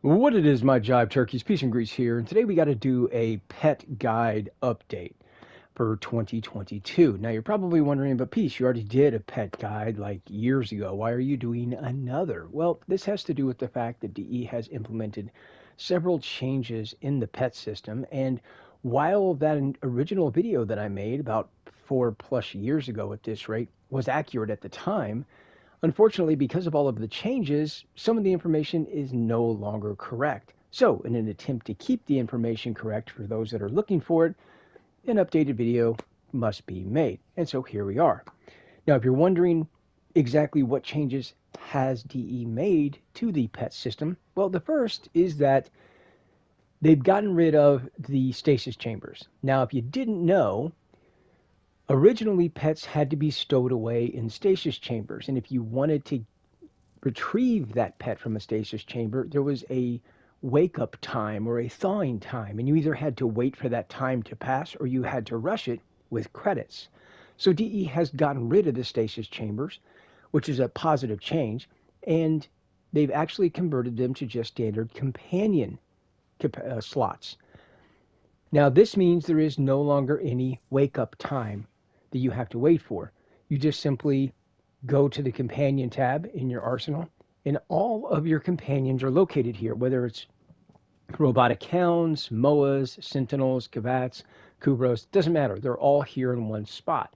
What it is, my jive turkeys, peace and grease here, and today we got to do a pet guide update for 2022. Now you're probably wondering, but Peace, you already did a pet guide like years ago. Why are you doing another? Well, this has to do with the fact that DE has implemented several changes in the pet system, and while that original video that I made about 4+ years ago at this rate was accurate at the time, unfortunately, because of all of the changes, some of the information is no longer correct. So, in an attempt to keep the information correct for those that are looking for it, an updated video must be made. And so here we are. Now, if you're wondering exactly what changes has DE made to the pet system, well, the first is that they've gotten rid of the stasis chambers. Now, if you didn't know, originally, pets had to be stowed away in stasis chambers, and if you wanted to retrieve that pet from a stasis chamber, there was a wake up time or a thawing time, and you either had to wait for that time to pass or you had to rush it with credits. So DE has gotten rid of the stasis chambers, which is a positive change, and they've actually converted them to just standard companion slots. Now, this means there is no longer any wake up time that you have to wait for. You just simply go to the companion tab in your arsenal, and all of your companions are located here, whether it's robotic hounds, moas, sentinels, Kavats, Kubrows, doesn't matter. They're all here in one spot.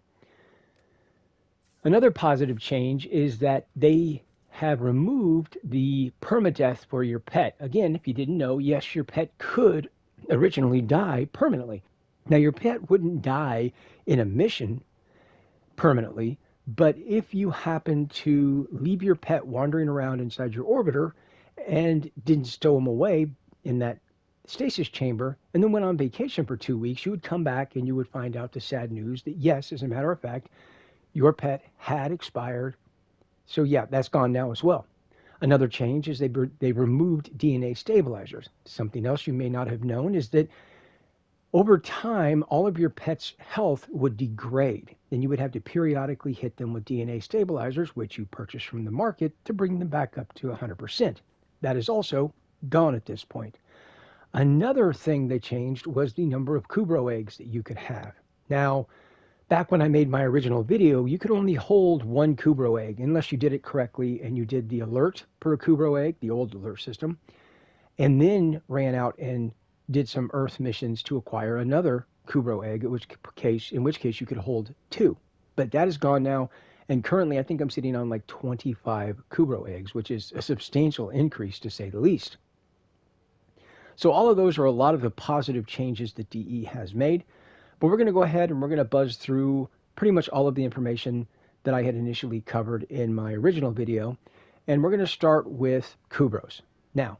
Another positive change is that they have removed the permadeath for your pet. Again, if you didn't know, yes, your pet could originally die permanently. Now, your pet wouldn't die in a mission permanently, but if you happen to leave your pet wandering around inside your orbiter and didn't stow him away in that stasis chamber and then went on vacation for 2 weeks, you would come back and you would find out the sad news that, yes, as a matter of fact, your pet had expired. So yeah, that's gone now as well. Another change is they removed DNA stabilizers. Something else you may not have known is that over time, all of your pet's health would degrade, and you would have to periodically hit them with DNA stabilizers, which you purchase from the market, to bring them back up to 100%. That is also gone at this point. Another thing they changed was the number of Kubrow eggs that you could have. Now, back when I made my original video, you could only hold one Kubrow egg unless you did it correctly and you did the alert per Kubrow egg, the old alert system, and then ran out and did some Earth missions to acquire another Kubrow egg, in which case you could hold two. But that is gone now, and currently I think I'm sitting on like 25 Kubrow eggs, which is a substantial increase to say the least. So all of those are a lot of the positive changes that DE has made. But we're going to go ahead and we're going to buzz through pretty much all of the information that I had initially covered in my original video. And we're going to start with Kubrows. Now,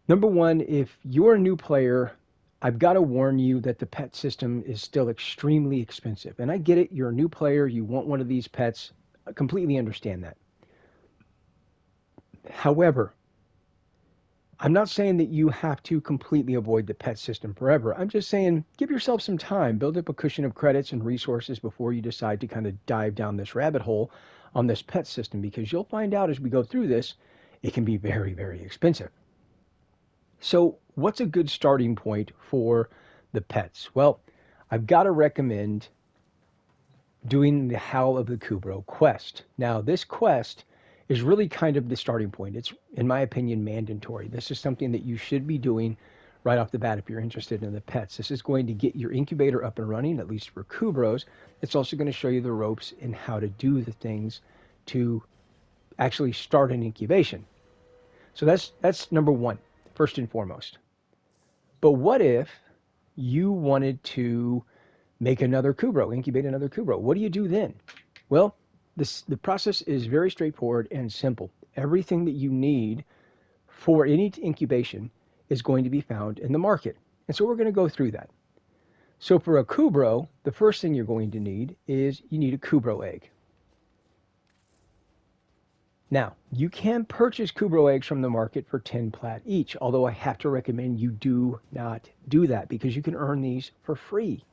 number one, if you're a new player, I've got to warn you that the pet system is still extremely expensive. And I get it, you're a new player, you want one of these pets. I completely understand that. However, I'm not saying that you have to completely avoid the pet system forever. I'm just saying give yourself some time, build up a cushion of credits and resources before you decide to kind of dive down this rabbit hole on this pet system, because you'll find out as we go through this, it can be very, very expensive. So what's a good starting point for the pets? Well, I've got to recommend doing the Howl of the Kubrow quest. Now, this quest is really kind of the starting point. It's, in my opinion, mandatory. This is something that you should be doing right off the bat if you're interested in the pets. This is going to get your incubator up and running, at least for Kubrows. It's also going to show you the ropes and how to do the things to actually start an incubation. So that's number one, first and foremost. But what if you wanted to make another Kubrow, incubate another Kubrow? What do you do then? Well, the process is very straightforward and simple. Everything that you need for any incubation is going to be found in the market. And so we're going to go through that. So for a Kubrow, the first thing you're going to need is you need a Kubrow egg. Now, you can purchase Kubrow eggs from the market for 10 plat each, although I have to recommend you do not do that because you can earn these for free.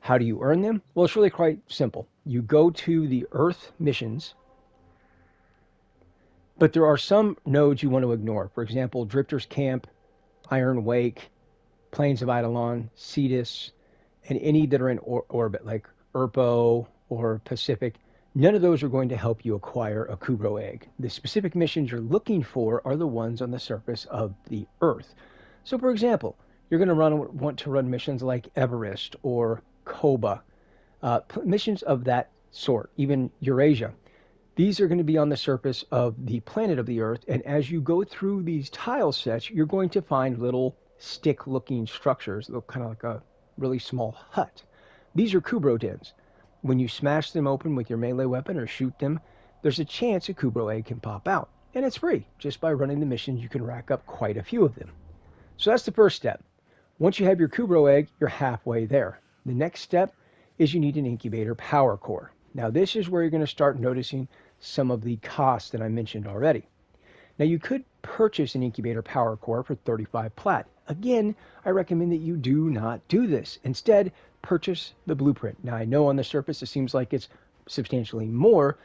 How do you earn them? Well, it's really quite simple. You go to the Earth missions, But there are some nodes you want to ignore. For example, Drifter's Camp, Iron Wake, Plains of Eidolon, Cetus, and any that are in orbit, like Urpo or Pacific. None of those are going to help you acquire a Kubrow egg. The specific missions you're looking for are the ones on the surface of the Earth. So, for example, you're going to want to run missions like Everest or Koba, missions of that sort, even Eurasia. These are going to be on the surface of the planet of the Earth, and as you go through these tile sets, you're going to find little stick-looking structures that look kind of like a really small hut. These are Kubrow dens. When you smash them open with your melee weapon or shoot them, there's a chance a Kubrow egg can pop out. And it's free. Just by running the missions, you can rack up quite a few of them. So that's the first step. Once you have your Kubrow egg, you're halfway there. The next step is you need an incubator power core. Now this is where you're going to start noticing some of the costs that I mentioned already. Now you could purchase an incubator power core for 35 plat. Again, I recommend that you do not do this. Instead, purchase the blueprint. Now I know on the surface it seems like it's substantially more,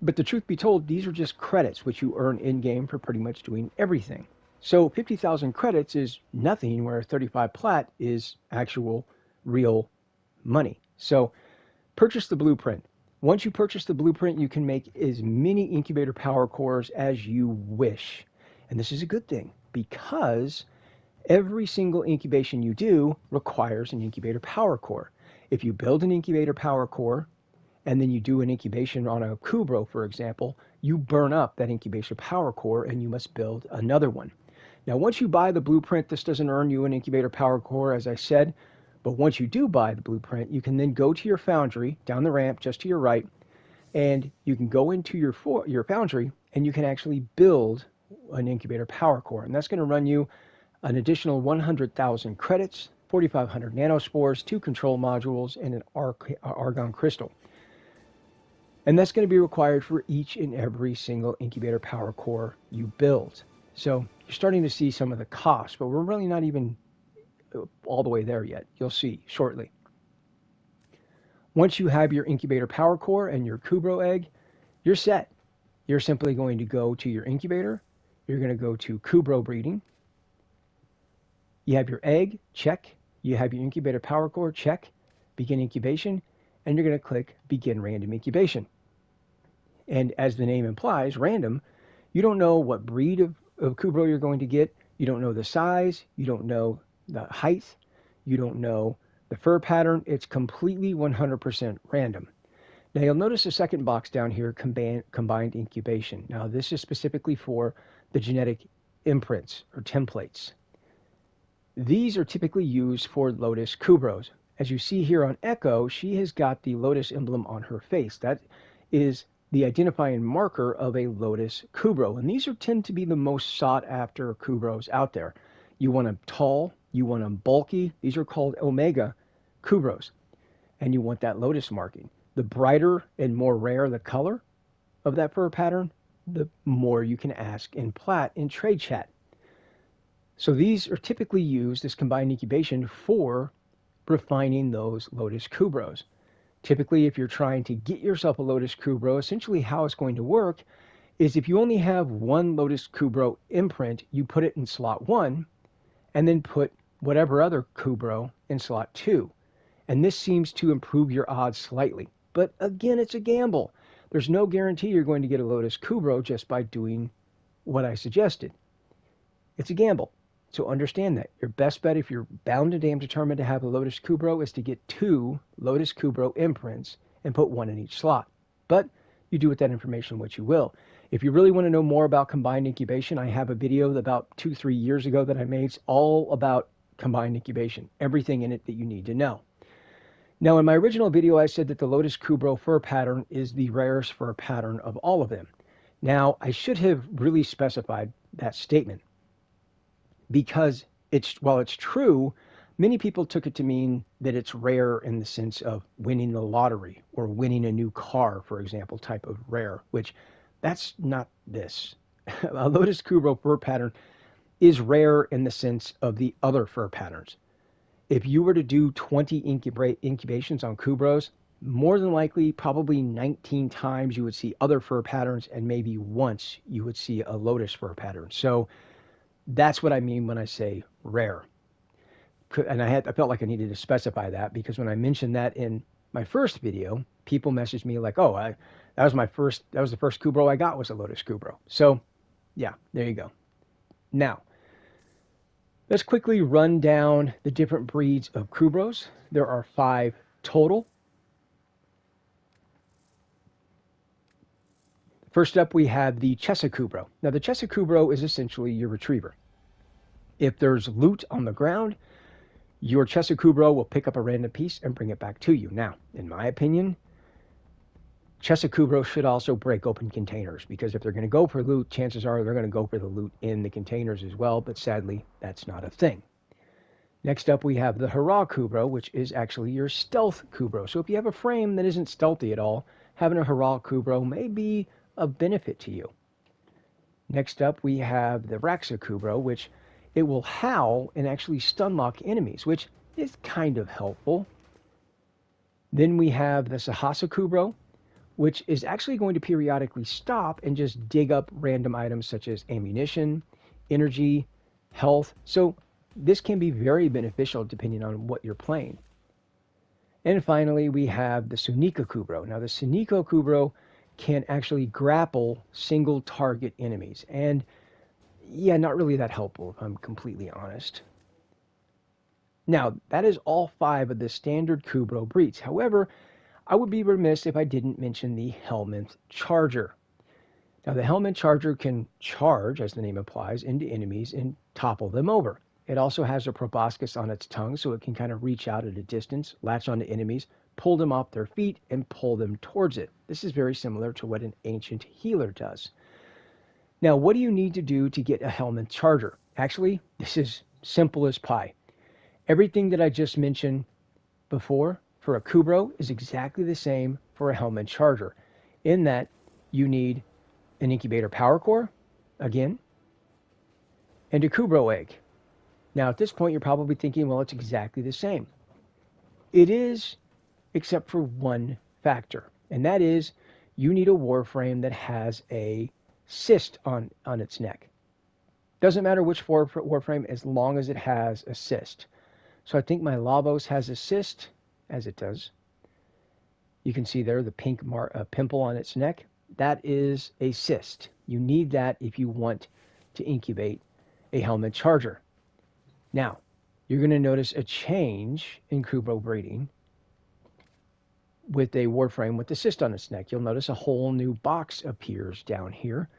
but the truth be told, these are just credits which you earn in-game for pretty much doing everything. So 50,000 credits is nothing, where 35 plat is actual real money. So purchase the blueprint. Once you purchase the blueprint, you can make as many incubator power cores as you wish. And this is a good thing because every single incubation you do requires an incubator power core. If you build an incubator power core and then you do an incubation on a Kubrow, for example, you burn up that incubation power core and you must build another one. Now, once you buy the blueprint, this doesn't earn you an incubator power core, as I said. But once you do buy the blueprint, you can then go to your foundry down the ramp just to your right, and you can go into your foundry and you can actually build an incubator power core. And that's going to run you an additional 100,000 credits, 4,500 nanospores, 2 control modules, and an argon crystal. And that's going to be required for each and every single incubator power core you build. So you're starting to see some of the costs, but we're really not even all the way there yet. You'll see shortly. Once you have your incubator power core and your Kubrow egg, you're set. You're simply going to go to your incubator. You're going to go to Kubrow breeding. You have your egg, check. You have your incubator power core, check. Begin incubation, and you're going to click begin random incubation. And as the name implies, random, you don't know what breed of Kubrow you're going to get. You don't know the size. You don't know the height. You don't know the fur pattern. It's completely 100% random. Now you'll notice the second box down here, combined incubation. Now this is specifically for the genetic imprints or templates. These are typically used for Lotus Kubrows. As you see here on Echo, she has got the Lotus emblem on her face. That is the identifying marker of a Lotus Kubrow. And these tend to be the most sought after Kubrows out there. You want them tall, you want them bulky. These are called Omega Kubrows. And you want that Lotus marking. The brighter and more rare the color of that fur pattern, the more you can ask in plat in trade chat. So these are typically used as combined incubation for refining those Lotus Kubrows. Typically, if you're trying to get yourself a Lotus Kubrow, essentially how it's going to work is if you only have one Lotus Kubrow imprint, you put it in slot 1 and then put whatever other Kubrow in slot 2. And this seems to improve your odds slightly. But again, it's a gamble. There's no guarantee you're going to get a Lotus Kubrow just by doing what I suggested. It's a gamble. So understand that. Your best bet, if you're bound and damn determined to have a Lotus Kubrow, is to get 2 Lotus Kubrow imprints and put 1 in each slot. But you do with that information what you will. If you really want to know more about combined incubation, I have a video about 2-3 years ago that I made all about combined incubation, everything in it that you need to know. Now, in my original video, I said that the Lotus Kubrow fur pattern is the rarest fur pattern of all of them. Now, I should have really specified that statement, because while it's true, many people took it to mean that it's rare in the sense of winning the lottery or winning a new car, for example, type of rare, which that's not this. A Lotus Kubrow fur pattern is rare in the sense of the other fur patterns. If you were to do 20 incubations on Kubrows, more than likely, probably 19 times you would see other fur patterns, and maybe once you would see a lotus fur pattern. So that's what I mean when I say rare. And I felt like I needed to specify that, because when I mentioned that in my first video, people messaged me like, "Oh, that was the first Kubrow I got, was a Lotus Kubrow." So yeah, there you go. Now let's quickly run down the different breeds of Kubrows. There are 5 total. First up, we have the Chesa Kubrow. Now, the Chesa Kubrow is essentially your retriever. If there's loot on the ground, your Chesa Kubrow will pick up a random piece and bring it back to you. Now, in my opinion, Chesa Kubrow should also break open containers, because if they're going to go for loot, chances are they're going to go for the loot in the containers as well, but sadly, that's not a thing. Next up, we have the Hurrah Kubrow, which is actually your stealth Kubrow. So if you have a frame that isn't stealthy at all, having a Hurrah Kubrow may be of benefit to you. Next up, we have the Raxa Kubrow, which it will howl and actually stun lock enemies, which is kind of helpful. Then we have the Sahasa Kubrow, which is actually going to periodically stop and just dig up random items such as ammunition, energy, health. So this can be very beneficial depending on what you're playing. And finally, we have the Sunika Kubrow. Now, the Sunika Kubrow can actually grapple single target enemies. And yeah, not really that helpful, if I'm completely honest. Now, that is all 5 of the standard Kubrow breeds. However, I would be remiss if I didn't mention the Helminth Charger. Now, the Helminth Charger can charge, as the name implies, into enemies and topple them over. It also has a proboscis on its tongue, so it can kind of reach out at a distance, latch onto enemies, pull them off their feet, and pull them towards it. This is very similar to what an ancient healer does. Now, what do you need to do to get a Helminth Charger? Actually, this is simple as pie. Everything that I just mentioned before for a Kubrow is exactly the same for a Helminth Charger, in that you need an Incubator power core, again, and a Kubrow egg. Now, at this point, you're probably thinking, well, it's exactly the same. It is, except for one factor, and that is you need a Warframe that has a cyst on its neck. Doesn't matter which Warframe, as long as it has a cyst. So I think my Lavos has a cyst, as it does. You can see there the pink pimple on its neck. That is a cyst. You need that if you want to incubate a Helminth Charger. Now, you're going to notice a change in Kubrow breeding with a Warframe with the cyst on its neck. You'll notice a whole new box appears down here.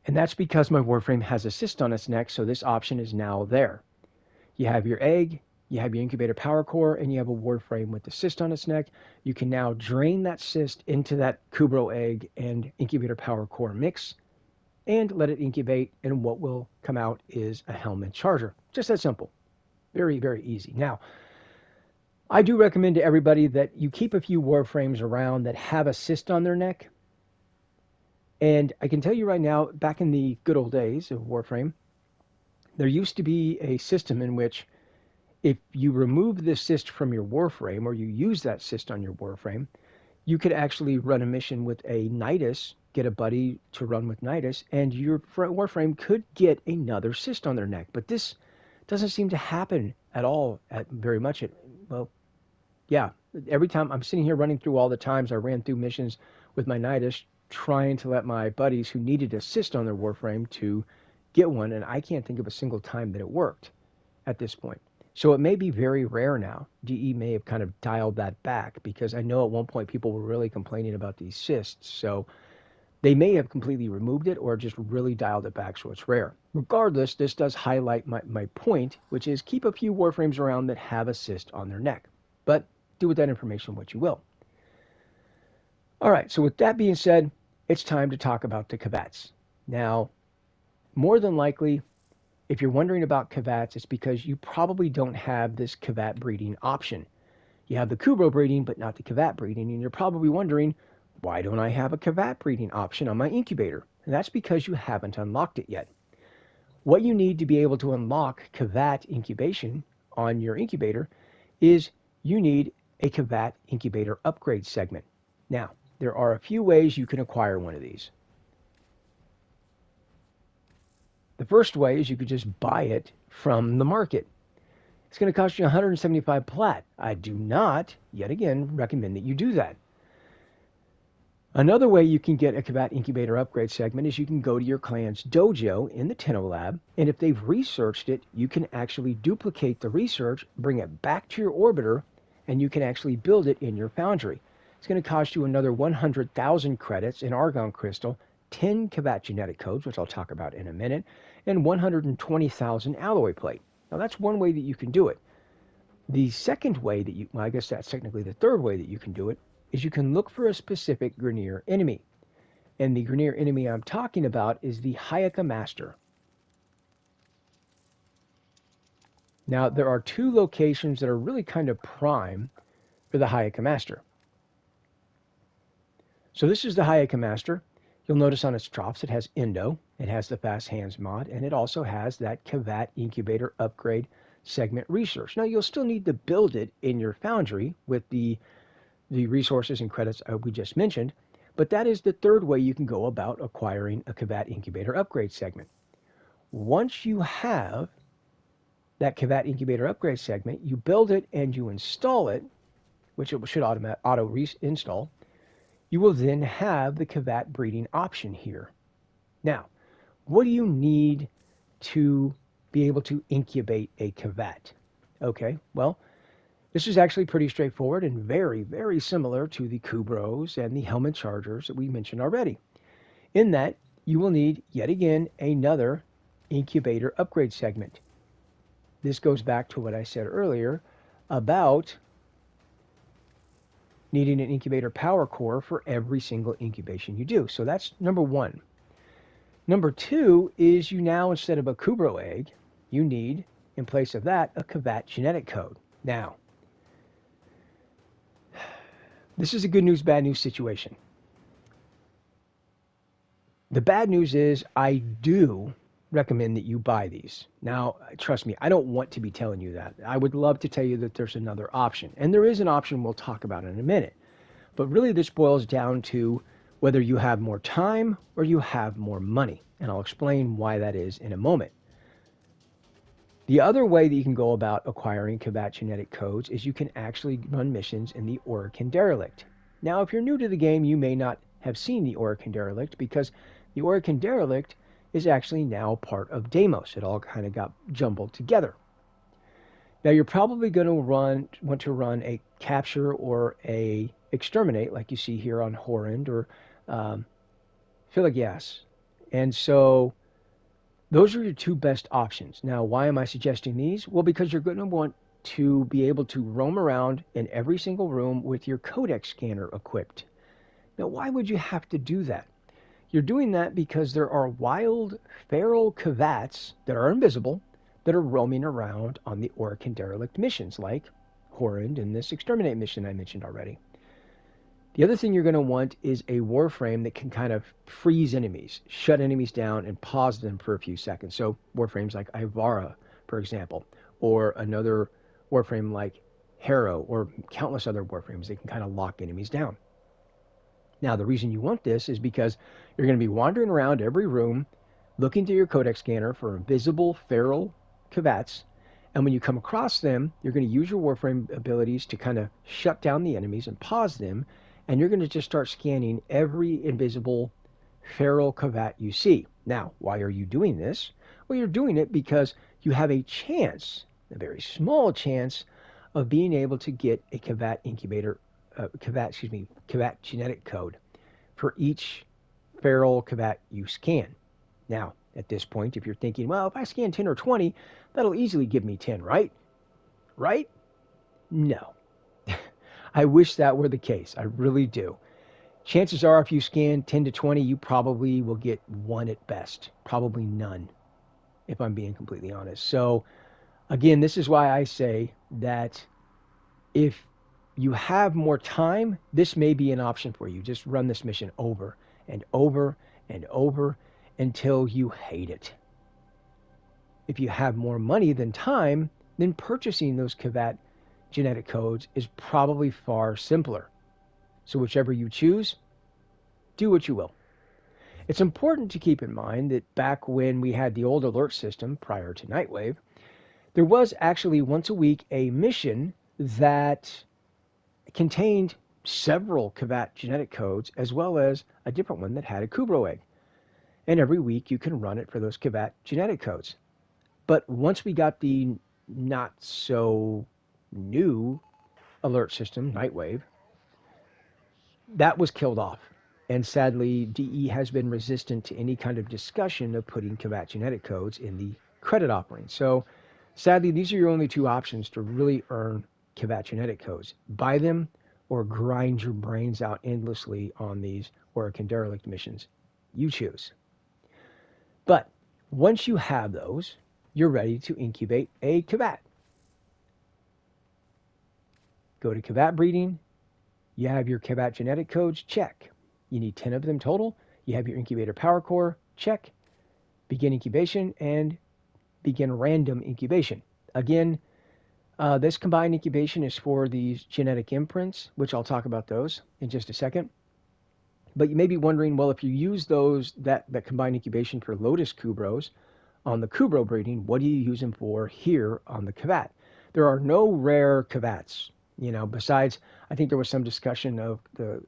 And that's because my Warframe has a cyst on its neck, so this option is now there. You have your egg, you have your Incubator power core, and you have a Warframe with the cyst on its neck. You can now drain that cyst into that Kubrow egg and Incubator power core mix, and let it incubate, and what will come out is a Helminth Charger. Just that simple. Very, very easy. Now, I do recommend to everybody that you keep a few Warframes around that have a cyst on their neck. And I can tell you right now, back in the good old days of Warframe, there used to be a system in which if you remove this cyst from your Warframe, or you use that cyst on your Warframe, you could actually run a mission with a Nidus, get a buddy to run with Nidus, and your Warframe could get another cyst on their neck. But this doesn't seem to happen at all, very much. Well, yeah, every time I'm sitting here running through all the times I ran through missions with my Nidus, trying to let my buddies who needed a cyst on their Warframe to get one, and I can't think of a single time that it worked at this point. So it may be very rare now. DE may have kind of dialed that back, because I know at one point people were really complaining about these cysts. So they may have completely removed it, or just really dialed it back so it's rare. Regardless, this does highlight my point, which is keep a few Warframes around that have a cyst on their neck. But do with that information what you will. All right, so with that being said, it's time to talk about the Kavats. Now, more than likely, if you're wondering about Kavats, it's because you probably don't have this Kavat breeding option. You have the Kubrow breeding, but not the Kavat breeding, and you're probably wondering, why don't I have a Kavat breeding option on my incubator? And that's because you haven't unlocked it yet. What you need to be able to unlock Kavat incubation on your incubator is you need a Kavat Incubator upgrade segment. Now, there are a few ways you can acquire one of these. The first way is you could just buy it from the market. It's going to cost you 175 plat. I do not, yet again, recommend that you do that. Another way you can get a Kavat Incubator upgrade segment is you can go to your clan's dojo in the Tenno Lab, and if they've researched it, you can actually duplicate the research, bring it back to your orbiter, and you can actually build it in your foundry. It's going to cost you another 100,000 credits in Argon Crystal, 10 Kavat genetic codes, which I'll talk about in a minute, and 120,000 alloy plate. Now that's one way that you can do it. The second way that you, well, I guess that's technically the third way that you can do it, is you can look for a specific Grineer enemy. And the Grineer enemy I'm talking about is the Hayaka Master. Now, there are two locations that are really kind of prime for the Hayaka Master. So this is the Hayaka Master. You'll notice on its troughs it has Endo, it has the Fast Hands mod, and it also has that Kavat Incubator upgrade segment research. Now, you'll still need to build it in your foundry with the resources and credits we just mentioned, but that is the third way you can go about acquiring a Kavat Incubator upgrade segment. Once you have that Kavat Incubator upgrade segment, you build it and you install it, which it should auto reinstall. You will then have the Kavat breeding option here. Now, what do you need to be able to incubate a Kavat? Okay, well, this is actually pretty straightforward and very, very similar to the Kubrows and the Helminth Chargers that we mentioned already. In that, you will need, yet again, another incubator upgrade segment. This goes back to what I said earlier about needing an incubator power core for every single incubation you do. So that's number one. Number two is you now, instead of a Kubrow egg, you need, in place of that, a Kavat genetic code. Now, this is a good news, bad news situation. The bad news is I do recommend that you buy these. Now, trust me, I don't want to be telling you that. I would love to tell you that there's another option. And there is an option we'll talk about in a minute. But really this boils down to whether you have more time or you have more money. And I'll explain why that is in a moment. The other way that you can go about acquiring Kavat genetic codes is you can actually run missions in the Orokin Derelict. Now, if you're new to the game, you may not have seen the Orokin Derelict because the Orokin Derelict is actually now part of Deimos. It all kind of got jumbled together. Now, you're probably going to want to run a capture or a exterminate, like you see here on Horrend or Philigas. And so those are your two best options. Now, why am I suggesting these? Well, because you're going to want to be able to roam around in every single room with your codex scanner equipped. Now, why would you have to do that? You're doing that because there are wild feral Kavats that are invisible that are roaming around on the Orokin Derelict missions, like Horrend and this Exterminate mission I mentioned already. The other thing you're going to want is a Warframe that can kind of freeze enemies, shut enemies down, and pause them for a few seconds. So Warframes like Ivara, for example, or another Warframe like Harrow, or countless other Warframes that can kind of lock enemies down. Now, the reason you want this is because you're going to be wandering around every room, looking through your codex scanner for invisible feral Kavats, and when you come across them, you're going to use your Warframe abilities to kind of shut down the enemies and pause them, and you're going to just start scanning every invisible feral Kavat you see. Now, why are you doing this? Well, you're doing it because you have a chance, a very small chance, of being able to get a Kavat incubator, Kavat genetic code for each feral Kavat you scan. Now, at this point, if you're thinking, well, if I scan 10 or 20, that'll easily give me 10, right? Right? No. I wish that were the case. I really do. Chances are if you scan 10 to 20, you probably will get one at best. Probably none, if I'm being completely honest. So, again, this is why I say that if you have more time, this may be an option for you. Just run this mission over and over and over until you hate it. If you have more money than time, then purchasing those Kavat genetic codes is probably far simpler. So whichever you choose, do what you will. It's important to keep in mind that back when we had the old alert system prior to Nightwave, there was actually once a week a mission that contained several Kavat genetic codes as well as a different one that had a Kubrow egg. And every week you can run it for those Kavat genetic codes. But once we got the not so new alert system, Nightwave, that was killed off. And sadly, DE has been resistant to any kind of discussion of putting Kavat genetic codes in the credit offering. So sadly, these are your only two options to really earn Kavat genetic codes. Buy them or grind your brains out endlessly on these Orokin derelict missions. You choose. But once you have those, you're ready to incubate a Kavat. Go to Kavat Breeding. You have your Kavat genetic codes, check. You need 10 of them total. You have your incubator power core, check. Begin incubation and begin random incubation. Again, this combined incubation is for these genetic imprints, which I'll talk about those in just a second. But you may be wondering, well, if you use that combined incubation for Lotus Kubrows on the Kubrow breeding, what do you use them for here on the Kavat? There are no rare Kavats. Besides, I think there was some discussion of the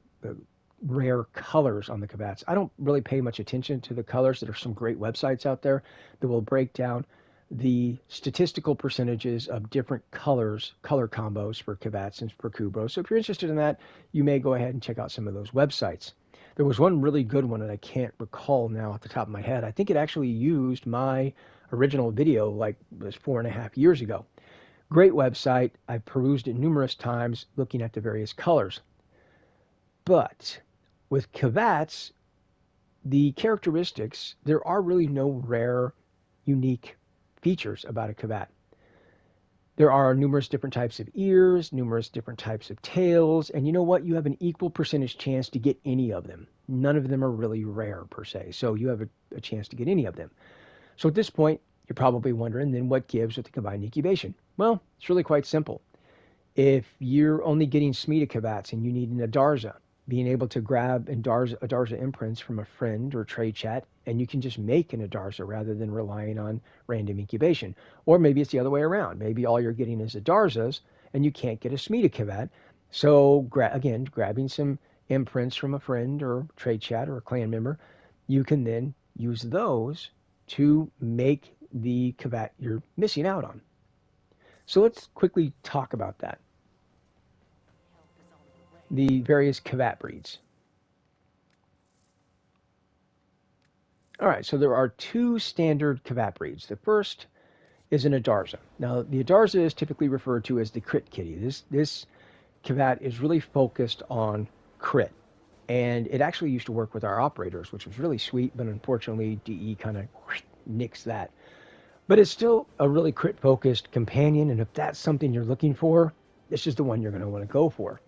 rare colors on the Kavats. I don't really pay much attention to the colors. There are some great websites out there that will break down the statistical percentages of different color combos for Kavats and for Kubrow. So if you're interested in that, you may go ahead and check out some of those websites. There was one really good one that I can't recall now off the top of my head. I think it actually used my original video, like it was 4.5 years ago. Great website. I've perused it numerous times looking at the various colors. But with Kavats, the characteristics, there are really no rare, unique features about a Kavat. There are numerous different types of ears, numerous different types of tails, and you know what? You have an equal percentage chance to get any of them. None of them are really rare per se, so you have a chance to get any of them. So at this point, you're probably wondering, then what gives with the combined incubation? Well, it's really quite simple. If you're only getting Smita Kavats and you need an Adarza, being able to grab Adarza imprints from a friend or trade chat, and you can just make an Adarza rather than relying on random incubation. Or maybe it's the other way around. Maybe all you're getting is Adarzas, and you can't get a Smita Kavat. So again, grabbing some imprints from a friend or trade chat or a clan member, you can then use those to make the Kavat you're missing out on. So let's quickly talk about that. The various Kavat breeds. All right, so there are two standard Kavat breeds. The first is an Adarza. Now, the Adarza is typically referred to as the crit kitty. This Kavat is really focused on crit, and it actually used to work with our operators, which was really sweet, but unfortunately, DE kind of nixed that. But it's still a really crit-focused companion, and if that's something you're looking for, this is the one you're going to want to go for.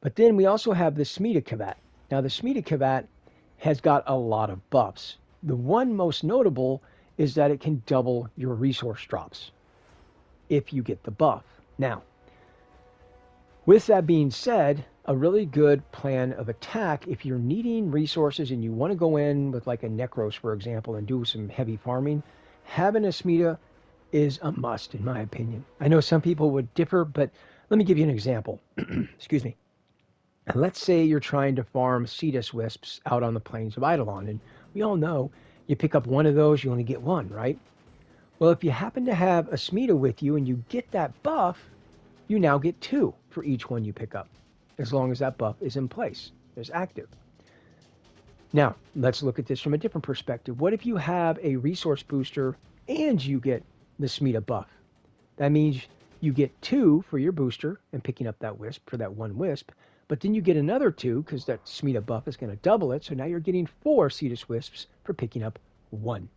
But then we also have the Smita Kavat. Now, the Smita Kavat has got a lot of buffs. The one most notable is that it can double your resource drops if you get the buff. Now, with that being said, a really good plan of attack, if you're needing resources and you want to go in with like a Necros, for example, and do some heavy farming, having a Smita is a must, in my opinion. I know some people would differ, but let me give you an example. Excuse me. Let's say you're trying to farm Cetus Wisps out on the plains of Eidolon, and we all know you pick up one of those, you only get one, right? Well, if you happen to have a Smita with you and you get that buff, you now get two for each one you pick up, as long as that buff is in place, is active. Now, let's look at this from a different perspective. What if you have a resource booster and you get the Smita buff? That means you get two for your booster and picking up that wisp for that one wisp, but then you get another two because that Smita buff is going to double it, so now you're getting 4 Cetus Wisps for picking up one.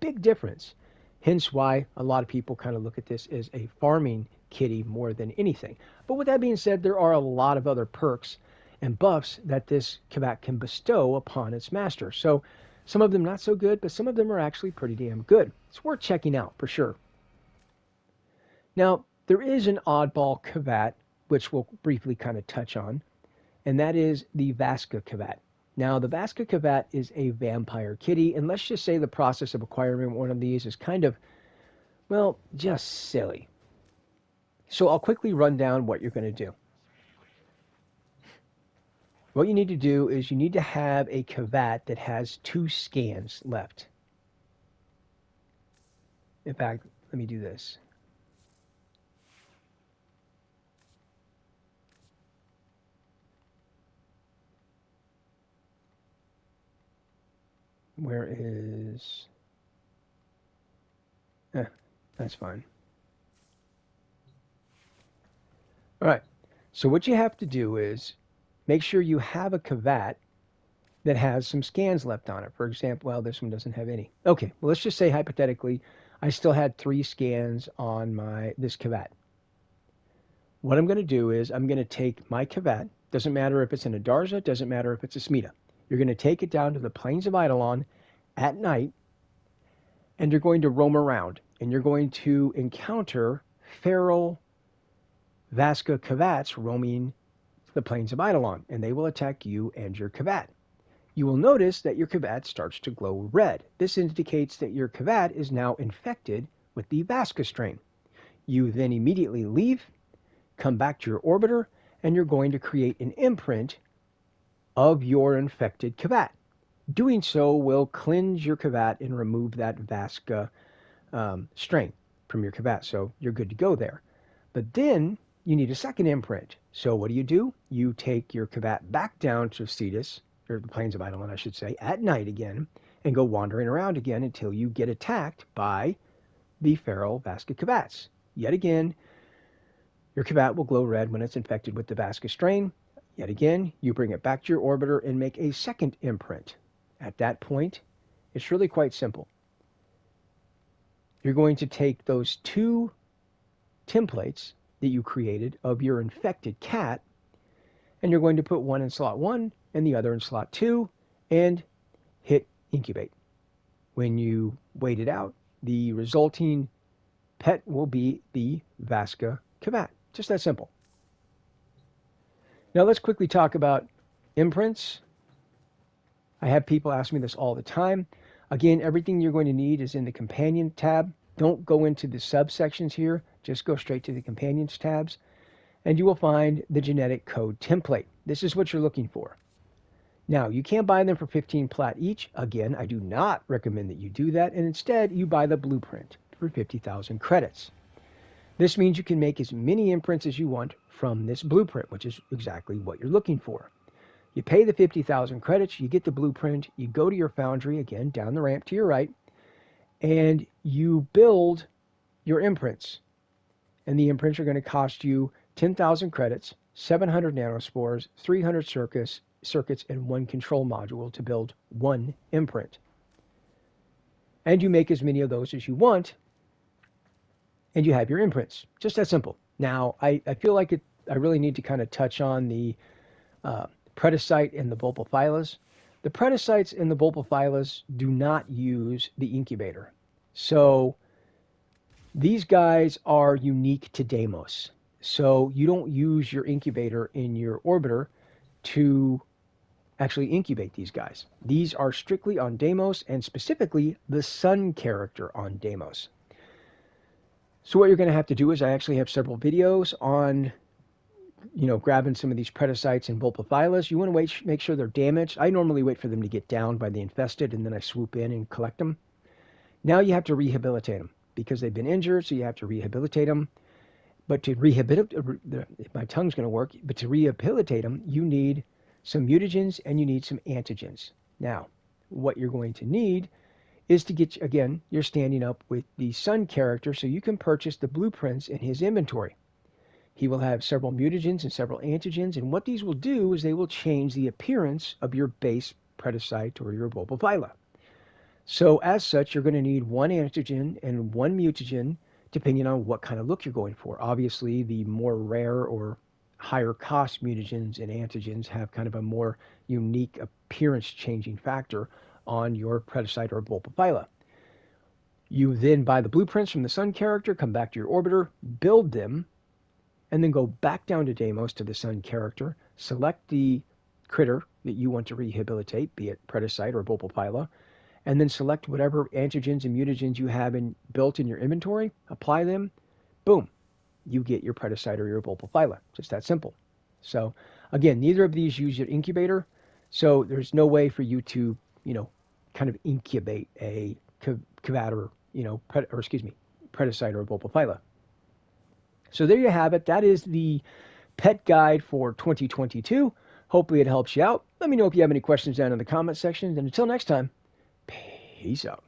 Big difference. Hence why a lot of people kind of look at this as a farming kitty more than anything. But with that being said, there are a lot of other perks and buffs that this Kavat can bestow upon its master. So some of them not so good, but some of them are actually pretty damn good. It's worth checking out for sure. Now, There is an oddball Kavat, which we'll briefly kind of touch on, and that is the Vasca Kavat. Now, the Vasca Kavat is a vampire kitty, and let's just say the process of acquiring one of these is kind of, well, just silly. So I'll quickly run down what you're going to do. What you need to do is you need to have a Kavat that has 2 scans left. In fact, let me do this. Where is... that's fine. All right. So what you have to do is make sure you have a Kavat that has some scans left on it. For example, well, this one doesn't have any. Okay, well, let's just say hypothetically, I still had 3 scans on this Kavat. What I'm going to do is I'm going to take my Kavat, doesn't matter if it's an Adarza, doesn't matter if it's a Smita. You're going to take it down to the plains of Eidolon at night, and you're going to roam around, and you're going to encounter feral Vasca Kavats roaming the plains of Eidolon, and they will attack you and your Kavat. You will notice that your Kavat starts to glow red. This indicates that your Kavat is now infected with the Vasca strain. You then immediately leave, come back to your orbiter, and you're going to create an imprint of your infected Kavat. Doing so will cleanse your Kavat and remove that Vasca strain from your Kavat, so you're good to go there. But then you need a second imprint. So what do? You take your Kavat back down to Cetus, or the plains of Eidolon, I should say, at night again, and go wandering around again until you get attacked by the feral Vasca Kavats. Yet again, your Kavat will glow red when it's infected with the Vasca strain. Yet again, you bring it back to your orbiter and make a second imprint. At that point, it's really quite simple. You're going to take those 2 templates that you created of your infected cat, and you're going to put one in slot 1 and the other in slot 2 and hit incubate. When you wait it out, the resulting pet will be the Vasca Kavat. Just that simple. Now let's quickly talk about imprints. I have people ask me this all the time. Again, everything you're going to need is in the companion tab. Don't go into the subsections here. Just go straight to the companions tabs, and you will find the genetic code template. This is what you're looking for. Now, you can't buy them for 15 plat each. Again, I do not recommend that you do that, and instead you buy the blueprint for 50,000 credits. This means you can make as many imprints as you want from this blueprint, which is exactly what you're looking for. You pay the 50,000 credits, you get the blueprint, you go to your foundry, again, down the ramp to your right, and you build your imprints. And the imprints are going to cost you 10,000 credits, 700 nanospores, 300 circuits, and 1 control module to build 1 imprint. And you make as many of those as you want, and you have your imprints. Just that simple. Now, I feel like I really need to kind of touch on the Predasite and the Vulpaphylas. The Predasites and the Vulpaphylas do not use the incubator. So these guys are unique to Deimos. So you don't use your incubator in your orbiter to actually incubate these guys. These are strictly on Deimos, and specifically the sun character on Deimos. So what you're going to have to do is I actually have several videos on grabbing some of these Predasites and Vulpaphylas. You want to make sure they're damaged. I normally wait for them to get down by the infested, and then I swoop in and collect them. Now you have to rehabilitate them because they've been injured, so you have to rehabilitate them. But to rehabilitate, my tongue's going to work, but to rehabilitate them, you need some mutagens and you need some antigens. Now, what you're going to need is to get, again, you're standing up with the sun character so you can purchase the blueprints in his inventory. He will have several mutagens and several antigens, and what these will do is they will change the appearance of your base Predasite or your Vulpaphyla. So as such, you're going to need 1 antigen and 1 mutagen, depending on what kind of look you're going for. Obviously, the more rare or higher cost mutagens and antigens have kind of a more unique appearance changing factor on your Predasite or Vulpaphyla. You then buy the blueprints from the sun character, come back to your orbiter, build them, and then go back down to Deimos to the sun character, select the critter that you want to rehabilitate, be it Predasite or Vulpaphyla, and then select whatever antigens and mutagens you have built in your inventory, apply them, boom, you get your Predasite or your Vulpaphyla. Just that simple. So again, neither of these use your incubator, so there's no way for you to, kind of incubate a Kavat or, Predasite or Vulpaphyla. So there you have it. That is the pet guide for 2022. Hopefully it helps you out. Let me know if you have any questions down in the comment section. And until next time, peace out.